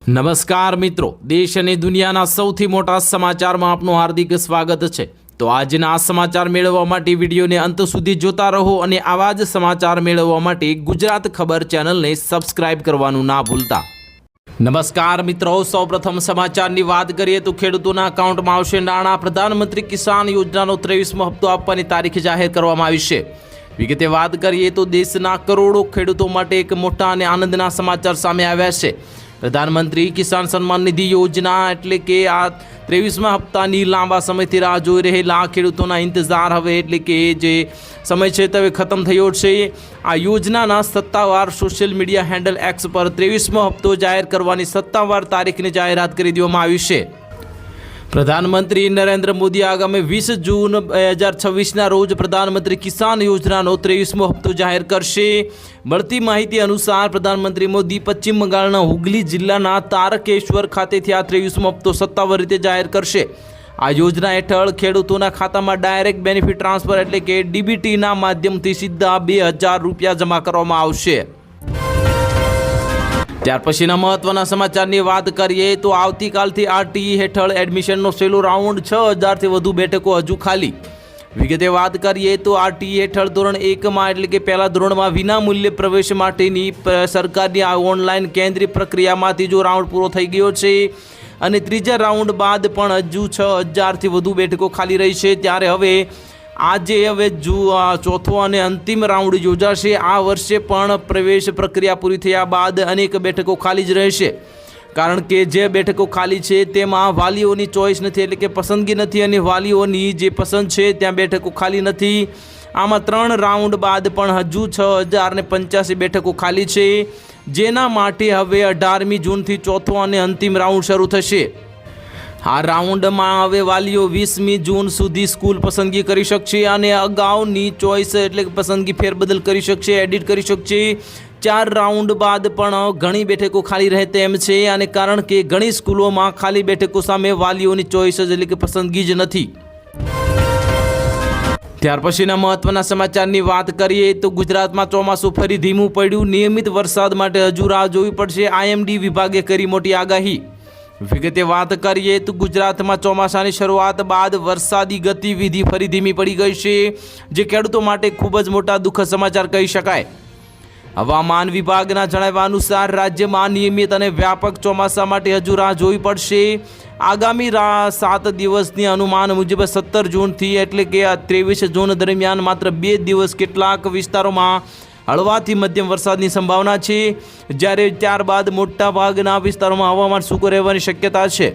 નમસ્કાર મિત્રો, દેશ અને દુનિયાના સૌથી મોટા સમાચારમાં આપનું હાર્દિક સ્વાગત છે। તો આજના આ સમાચાર મેળવવા માટે વિડીયોને અંત સુધી જોતા રહો અને આવા જ સમાચાર મેળવવા માટે ગુજરાત ખબર ચેનલને સબસ્ક્રાઇબ કરવાનું ના ભૂલતા। નમસ્કાર મિત્રો, સૌપ્રથમ સમાચારની વાત કરીએ તો ખેડૂતોના એકાઉન્ટમાં આવશે નાણાં। પ્રધાનમંત્રી કિસાન યોજનાનો 23મો હપ્તો આપવાની તારીખ જાહેર કરવામાં આવી છે। વિગતે વાત કરીએ તો દેશના કરોડો ખેડૂતો માટે એક મોટા અને આનંદના સમાચાર સામે આવ્યા છે। પ્રધાનમંત્રી કિસાન સન્માન નિધિ યોજના એટલે કે આ 23મા હપ્તાની લાંબા સમયથી રાહ જોઈ રહેલા ખેડૂતોના ઇંતજાર હવે એટલે કે જે સમય છે તે ખતમ થયો છે। આ યોજનાના સત્તાવાર સોશિયલ મીડિયા હેન્ડલ એક્સ પર 23મો હપ્તો જાહેર કરવાની સત્તાવાર તારીખની જાહેરાત કરી દેવામાં આવી છે। પ્રધાનમંત્રી નરેન્દ્ર મોદી આગામી 20 જૂન 2026ના રોજ પ્રધાનમંત્રી કિસાન યોજનાનો 23મો હપ્તો જાહેર કરશે। મળતી માહિતી અનુસાર પ્રધાનમંત્રી મોદી પશ્ચિમ બંગાળના હુગલી જિલ્લાના તારકેશ્વર ખાતેથી આ 23મો હપ્તો સત્તાવાર રીતે જાહેર કરશે। આ યોજના હેઠળ ખેડૂતોના ખાતામાં ડાયરેક્ટ બેનિફિટ ટ્રાન્સફર એટલે કે ડીબીટીના માધ્યમથી સીધા 2000 રૂપિયા જમા કરવામાં આવશે। ત્યાર પછીના મહત્વના સમાચારની વાત કરીએ તો આવતીકાલથી આરટીઈ હેઠળ એડમિશનનો છેલ્લો રાઉન્ડ 6000થી વધુ બેઠકો હજુ ખાલી। વિગતે વાત કરીએ તો આરટીઈ હેઠળ ધોરણ 1માં એટલે કે પહેલા ધોરણમાં વિનામૂલ્યે પ્રવેશ માટેની સરકારની આ ઓનલાઈન કેન્દ્રીય પ્રક્રિયામાં ત્રીજો રાઉન્ડ પૂરો થઈ ગયો છે અને ત્રીજા રાઉન્ડ બાદ પણ હજુ 6000થી વધુ બેઠકો ખાલી રહી છે। ત્યારે આજે ચોથો અને અંતિમ રાઉન્ડ યોજાશે। આ વર્ષે પણ પ્રવેશ પ્રક્રિયા પૂરી થયા બાદ અનેક બેઠકો ખાલી જ રહેશે, કારણ કે જે બેઠકો ખાલી છે તેમાં વાલીઓની ચોઈસ નથી એટલે કે પસંદગી નથી અને વાલીઓની જે પસંદ છે ત્યાં બેઠકો ખાલી નથી। આમાં 3 રાઉન્ડ બાદ પણ હજુ 6085 બેઠકો ખાલી છે, જેના માટે હવે 18મી જૂનથી ચોથો અને અંતિમ રાઉન્ડ શરૂ થશે। આ રાઉન્ડમાં હવે વાલીઓ 20મી જૂન સુધી સ્કૂલ પસંદગી કરી શકશે અને અગાઉની ચોઈસ એટલે કે પસંદગી ફેરબદલ કરી શકશે, એડિટ કરી શકશે। 4 રાઉન્ડ બાદ પણ ઘણી બેઠકો ખાલી રહે તેમ છે અને કારણ કે ઘણી સ્કૂલોમાં ખાલી બેઠકો સામે વાલીઓની ચોઈસ એટલે કે પસંદગી જ નથી। ત્યાર પછીના મહત્વના સમાચારની વાત કરીએ તો ગુજરાતમાં ચોમાસું ફરી ધીમું પડ્યું। નિયમિત વરસાદ માટે હજુ રાહ જોવી પડશે, આઈએમડી વિભાગે કરી મોટી આગાહી। વિગતે વાત કરીએ તો ગુજરાતમાં ચોમાસાની શરૂઆત બાદ વરસાદી ગતિવિધિ ફરી ધીમી પડી ગઈ છે, જે ખેડૂતો માટે ખૂબ જ મોટા દુઃખદ સમાચાર કહી શકાય। હવામાન વિભાગના જણાવ્યા અનુસાર રાજ્યમાં નિયમિત અને વ્યાપક ચોમાસા માટે હજુ રાહ જોવી પડશે। આગામી 7 દિવસની અનુમાન મુજબ 17 જૂનથી એટલે કે 23 જૂન દરમિયાન માત્ર 2 દિવસ કેટલાક વિસ્તારોમાં હળવાથી મધ્યમ વરસાદની સંભાવના છે, જ્યારે ત્યારબાદ મોટા ભાગના વિસ્તારોમાં હવામાન સૂકું રહેવાની શક્યતા છે।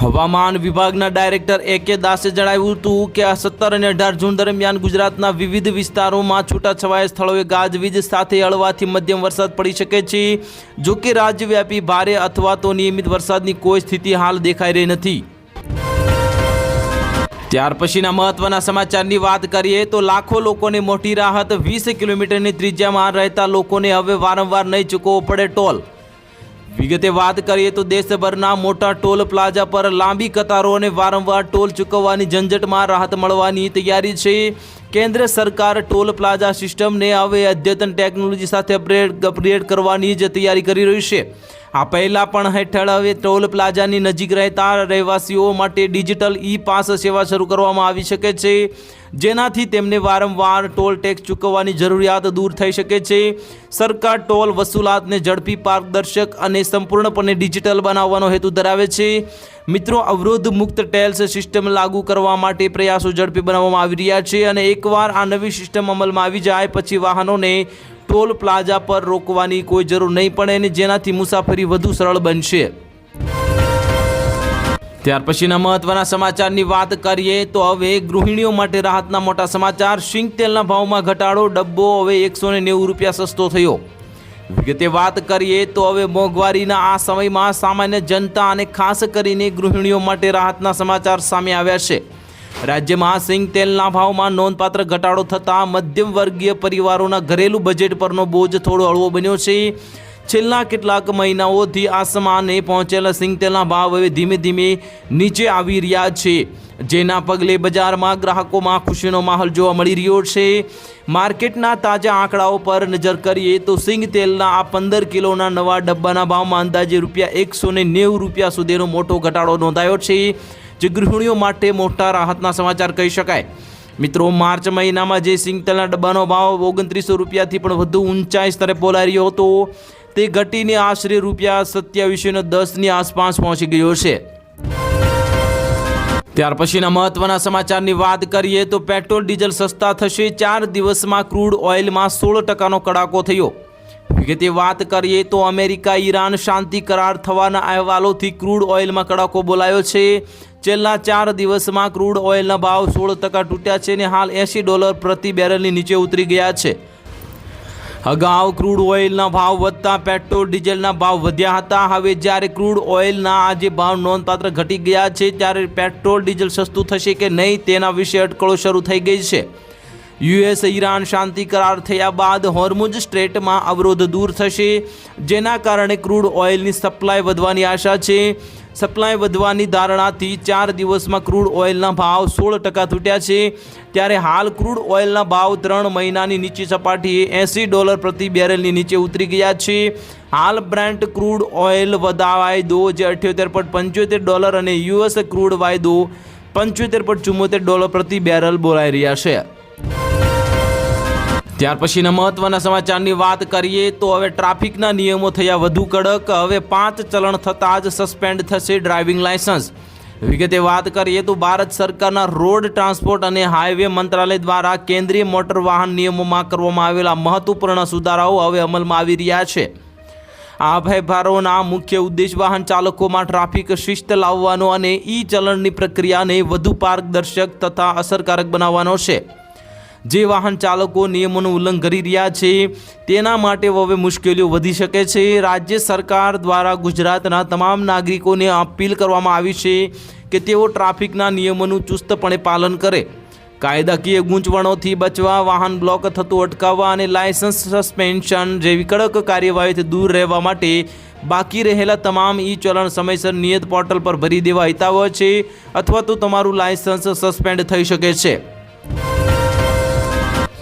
હવામાન વિભાગના ડાયરેક્ટર A.K. દાસે જણાવ્યું હતું કે 17 અને 18 જૂન દરમિયાન ગુજરાતના વિવિધ વિસ્તારોમાં છૂટાછવાયા સ્થળોએ ગાજવીજ સાથે હળવાથી મધ્યમ વરસાદ પડી શકે છે। જો કે રાજ્યવ્યાપી ભારે અથવા તો નિયમિત વરસાદની કોઈ સ્થિતિ હાલ દેખાઈ રહી નથી। ત્યાર પછીના મહત્વના સમાચારની વાત કરીએ તો લાખો લોકોને મોટી રાહત। 20 કિલોમીટરની ત્રિજ્યામાં રહેતા લોકોને હવે વારંવાર નહીં ચૂકવવો પડે ટોલ। વિગતે વાત કરીએ તો દેશભરના મોટા ટોલ પ્લાઝા પર લાંબી કતારો અને વારંવાર ટોલ ચૂકવવાની ઝંઝટમાં રાહત મળવાની તૈયારી છે। કેન્દ્ર સરકાર ટોલ પ્લાઝા સિસ્ટમને હવે અદ્યતન ટેકનોલોજી સાથે અપગ્રેડ કરવાની જ તૈયારી કરી રહી છે। આ પહેલાં પણ હેઠળ હવે ટોલ પ્લાઝાની નજીક રહેતા રહેવાસીઓ માટે ડિજિટલ ઈ પાસ સેવા શરૂ કરવામાં આવી શકે છે, જેનાથી તેમને વારંવાર ટોલ ટેક્સ ચૂકવવાની જરૂરિયાત દૂર થઈ શકે છે। સરકાર ટોલ વસૂલાતને ઝડપી, પારદર્શક અને સંપૂર્ણપણે ડિજિટલ બનાવવાનો હેતુ ધરાવે છે। મિત્રો, અવરોધ મુક્ત ટેલ્સ સિસ્ટમ લાગુ કરવા માટે પ્રયાસો ઝડપી બનાવવામાં આવી રહ્યા છે અને એકવાર આ નવી સિસ્ટમ અમલમાં આવી જાય પછી વાહનોને ટોલ પ્લાઝા પર રોકવાની કોઈ જરૂર નહીં પડે અને જેનાથી મુસાફરી વધુ સરળ બનશે। ત્યાર પછીના મહત્વના સમાચારની વાત કરીએ તો હવે ગૃહિણીઓ માટે રાહતના મોટા સમાચાર। સિંગ તેલના ભાવમાં ઘટાડો, ડબ્બો હવે 190 રૂપિયા સસ્તો થયો। વિગતે વાત કરીએ તો હવે મોંઘવારીના આ સમયમાં સામાન્ય જનતા અને ખાસ કરીને ગૃહિણીઓ માટે રાહતના સમાચાર સામે આવ્યા છે। રાજ્યમાં સિંગ તેલના ભાવમાં નોંધપાત્ર ઘટાડો થતાં મધ્યમ વર્ગીય પરિવારોના ઘરેલું બજેટ પરનો બોજ થોડો હળવો બન્યો છે। છેલ્લા કેટલાક મહિનાઓથી આસમાને પહોંચેલા સિંગતેલના ભાવ હવે ધીમે ધીમે નીચે આવી રહ્યા છે, જેના પગલે બજારમાં ગ્રાહકોમાં ખુશીનો માહોલ જોવા મળી રહ્યો છે। માર્કેટના તાજા આંકડાઓ પર નજર કરીએ તો સિંગતેલના આ 15 કિલોના નવા ડબ્બાના ભાવમાં અંદાજે ₹190 સુધીનો મોટો ઘટાડો નોંધાયો છે, જે ગૃહિણીઓ માટે મોટા રાહતના સમાચાર કહી શકાય। મિત્રો, માર્ચ મહિનામાં જે સિંગતેલના ડબ્બાનો ભાવ ₹29થી પણ વધુ ઊંચાઈ સ્તરે બોલાઈ રહ્યો હતો, તે ઘટીને આશરે ₹27.10ની આસપાસ પહોંચી ગયો છે। ત્યાર પછીના મહત્વના સમાચારની વાત કરીએ તો પેટ્રોલ ડીઝલ સસ્તા થશે। 4 દિવસમાં ક્રૂડ ઓઇલમાં 16%નો કડાકો થયો। વિગતે વાત કરીએ તો અમેરિકા ઈરાન શાંતિ કરાર થવાના અહેવાલોથી ક્રૂડ ઓઇલમાં કડાકો બોલાયો છે। છેલ્લા 4 દિવસમાં ક્રૂડ ઓઇલના ભાવ 16% તૂટ્યા છે અને હાલ $80 પ્રતિ બેરલની નીચે ઉતરી ગયા છે। અગાઉ ક્રૂડ ઓઇલના ભાવ વધતા પેટ્રોલ ડીઝલના ભાવ વધ્યા હતા। હવે જ્યારે ક્રૂડ ઓઇલના આજે ભાવ નોંધપાત્ર ઘટી ગયા છે, ત્યારે પેટ્રોલ ડીઝલ સસ્તું થશે કે નહીં તેના વિશે અટકળો શરૂ થઈ ગઈ છે। યુએસ ઈરાન શાંતિ કરાર થયા બાદ હોર્મુઝ સ્ટ્રેટમાં અવરોધ દૂર થશે, જેના કારણે ક્રૂડ ઓઇલની સપ્લાય વધવાની આશા છે। સપ્લાય વધવાની ધારણાથી 4 દિવસમાં ક્રૂડ ઓઇલના ભાવ 16% તૂટ્યા છે, ત્યારે હાલ ક્રૂડ ઓઇલના ભાવ 3 મહિનાની નીચી સપાટીએ $80 પ્રતિ બેરલની નીચે ઉતરી ગયા છે। હાલ બ્રેન્ટ ક્રૂડ ઓઇલ વાયદો જે $78.75 અને યુએસ ક્રૂડ વાયદો $75.74 પ્રતિ બેરલ બોલાઈ રહ્યા છે। ત્યાર પછીના મહત્વના સમાચારની વાત કરીએ તો હવે ટ્રાફિકના નિયમો થયા વધુ કડક। હવે 5 ચલણ થતાં જ સસ્પેન્ડ થશે ડ્રાઇવિંગ લાયસન્સ। વિગતે વાત કરીએ તો ભારત સરકારના રોડ ટ્રાન્સપોર્ટ અને હાઈવે મંત્રાલય દ્વારા કેન્દ્રીય મોટર વાહન નિયમોમાં કરવામાં આવેલા મહત્વપૂર્ણ સુધારાઓ હવે અમલમાં આવી રહ્યા છે। આ ફેરફારોના મુખ્ય ઉદ્દેશ વાહન ચાલકોમાં ટ્રાફિક શિસ્ત લાવવાનો અને ઈ ચલણની પ્રક્રિયાને વધુ પારદર્શક તથા અસરકારક બનાવવાનો છે। જે વાહન ચાલકો નિયમોનું ઉલ્લંઘન કરી રહ્યા છે તેના માટે હવે મુશ્કેલીઓ વધી શકે છે। રાજ્ય સરકાર દ્વારા ગુજરાતના તમામ નાગરિકોને અપીલ કરવામાં આવી છે કે તેઓ ટ્રાફિકના નિયમોનું ચુસ્તપણે પાલન કરે। કાયદાકીય ગૂંચવણોથી બચવા, વાહન બ્લોક થતું અટકાવવા અને લાયસન્સ સસ્પેન્શન જેવી કડક કાર્યવાહીથી દૂર રહેવા માટે બાકી રહેલા તમામ ઈ ચલણ સમયસર નિયત પોર્ટલ પર ભરી દેવા હિતાવહ છે, અથવા તો તમારું લાયસન્સ સસ્પેન્ડ થઈ શકે છે।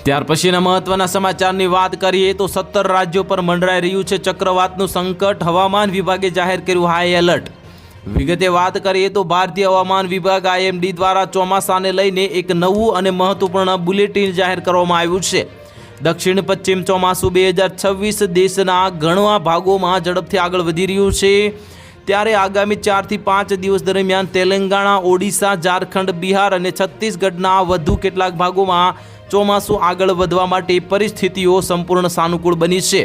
ત્યાર પછીના મહત્વના સમાચારની વાત કરીએ તો 17 રાજ્યો પર મંડરાઈ રહ્યું છે ચક્રવાતનું સંકટ। હવામાન વિભાગે જાહેર કર્યું હાઈ એલર્ટ। વિગતે વાત કરીએ તો ભારતીય હવામાન વિભાગ IMD દ્વારા ચોમાસાને લઈને એક નવું અને મહત્વપૂર્ણ બુલેટિન જાહેર કરવામાં આવ્યું છે। દક્ષિણ પશ્ચિમ ચોમાસું 2026 દેશના ઘણા ભાગોમાં ઝડપથી આગળ વધી રહ્યું છે, ત્યારે આગામી 4 થી 5 દિવસ દરમિયાન તેલંગાણા, ઓડિશા, ઝારખંડ, બિહાર અને છત્તીસગઢના વધુ કેટલાક ભાગોમાં ચોમાસું આગળ વધવા માટે પરિસ્થિતિઓ સંપૂર્ણ સાનુકૂળ બની છે,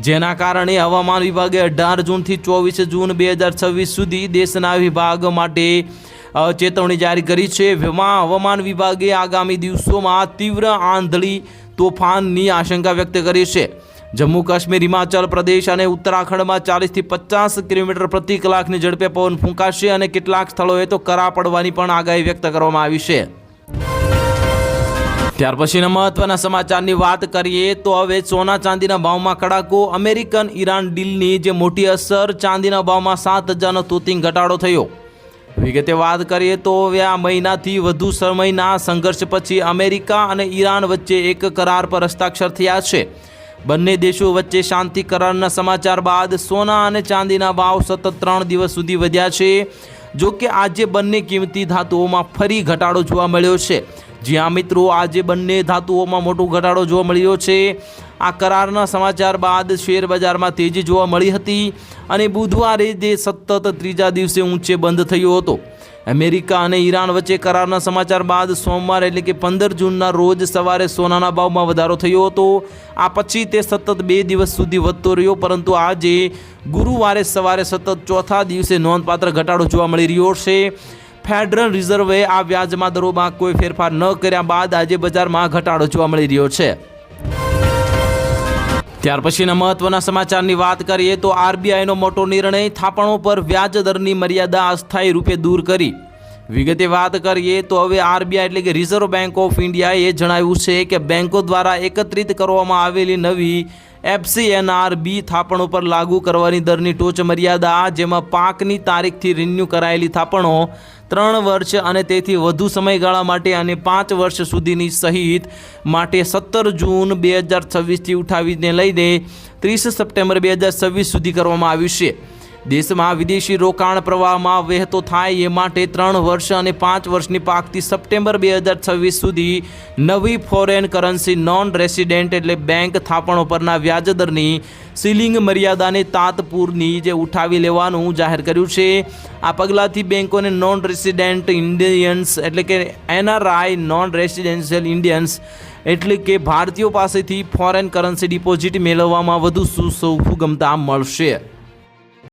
જેના કારણે હવામાન વિભાગે 18 જૂનથી 24 જૂન 2026 સુધી દેશના વિભાગ માટે ચેતવણી જારી કરી છે। હવામાન વિભાગે આગામી દિવસોમાં તીવ્ર આંધળી તોફાનની આશંકા વ્યક્ત કરી છે। જમ્મુ કાશ્મીર, હિમાચલ પ્રદેશ અને ઉત્તરાખંડમાં 40 થી 50 કિલોમીટર પ્રતિ કલાકની ઝડપે પવન ફૂંકાશે અને કેટલાક સ્થળોએ તો કરા પડવાની પણ આગાહી વ્યક્ત કરવામાં આવી છે। ત્યાર પછીના મહત્વના સમાચારની વાત કરીએ તો હવે સોના ચાંદીના ભાવમાં કડાકો। અમેરિકન ઈરાન ડીલની જે મોટી અસર, ચાંદીના ભાવમાં 7,000નો તોતિંગ ઘટાડો થયો। વિગતે વાત કરીએ તો હવે આ મહિનાથી વધુ સમયના સંઘર્ષ પછી અમેરિકા અને ઈરાન વચ્ચે એક કરાર પર હસ્તાક્ષર થયા છે। બંને દેશો વચ્ચે શાંતિ કરારના સમાચાર બાદ સોના અને ચાંદીના ભાવ સતત 3 દિવસ સુધી વધ્યા છે। જો કે આજે બંને કિંમતી ધાતુઓમાં ફરી ઘટાડો જોવા મળ્યો છે। જી હા મિત્રો, આજે બંને ધાતુઓમાં મોટો ઘટાડો જોવા મળ્યો છે। આ કરારના સમાચાર બાદ શેર બજારમાં તેજી જોવા મળી હતી અને બુધવારે જે સતત ત્રીજા દિવસે ઊંચે બંધ થયો હતો। અમેરિકા અને ઈરાન વચ્ચે કરારના સમાચાર બાદ સોમવાર એટલે કે 15 જૂનના રોજ સવારે સોનાના ભાવમાં વધારો થયો હતો। આ પછી તે સતત 2 દિવસ સુધી વધતો રહ્યો, પરંતુ આજે ગુરુવારે સવારે સતત ચોથા દિવસે નોંધપાત્ર ઘટાડો જોવા મળી રહ્યો છે। ફેડરલ રિઝર્વે આ વ્યાજમાં દરોમાં કોઈ ફેરફાર ન કર્યા બાદ આજે બજારમાં ઘટાડો જોવા મળી રહ્યો છે। ત્યાર પછીના મહત્વના સમાચારની વાત કરીએ તો આરબીઆઈનો મોટો નિર્ણય, થાપણો પર વ્યાજ દરની મર્યાદા અસ્થાયી રૂપે દૂર કરી। વિગતે વાત કરીએ તો હવે આરબીઆઈ એટલે કે રિઝર્વ બેંક ઓફ ઇન્ડિયાએ જણાવ્યું છે કે બેંકો દ્વારા એકત્રિત કરવામાં આવેલી નવી FCNR બી થાપણો પર લાગુ કરવાની દરની ટોચ મર્યાદા, જેમાં પાકની તારીખથી રિન્યૂ કરાયેલી થાપણો 3 વર્ષ અને તેથી વધુ સમયગાળા માટે અને 5 વર્ષ સુધીની સહિત માટે 17 જૂન 2026થી ઉઠાવીને લઈને 30 સપ્ટેમ્બર 2026 સુધી કરવામાં આવ્યું છે. દેશમાં વિદેશી રોકાણ પ્રવાહમાં વહેતો થાય એ માટે 3 વર્ષ અને 5 વર્ષની પાકતી સપ્ટેમ્બર 2026 સુધી નવી ફોરેન કરન્સી નોન રેસિડેન્ટ એટલે બેંક થાપણો પરના વ્યાજદરની સીલિંગ મર્યાદાને તાત્પૂરની જે ઉઠાવી લેવાનું જાહેર કર્યું છે. આ પગલાંથી બેંકોને નોન રેસિડેન્ટ ઇન્ડિયન્સ એટલે કે NRI નોન રેસિડેન્શિયલ ઇન્ડિયન્સ એટલે કે ભારતીયો પાસેથી ફોરેન કરન્સી ડિપોઝિટ મેળવવામાં વધુ સુગમતા મળશે.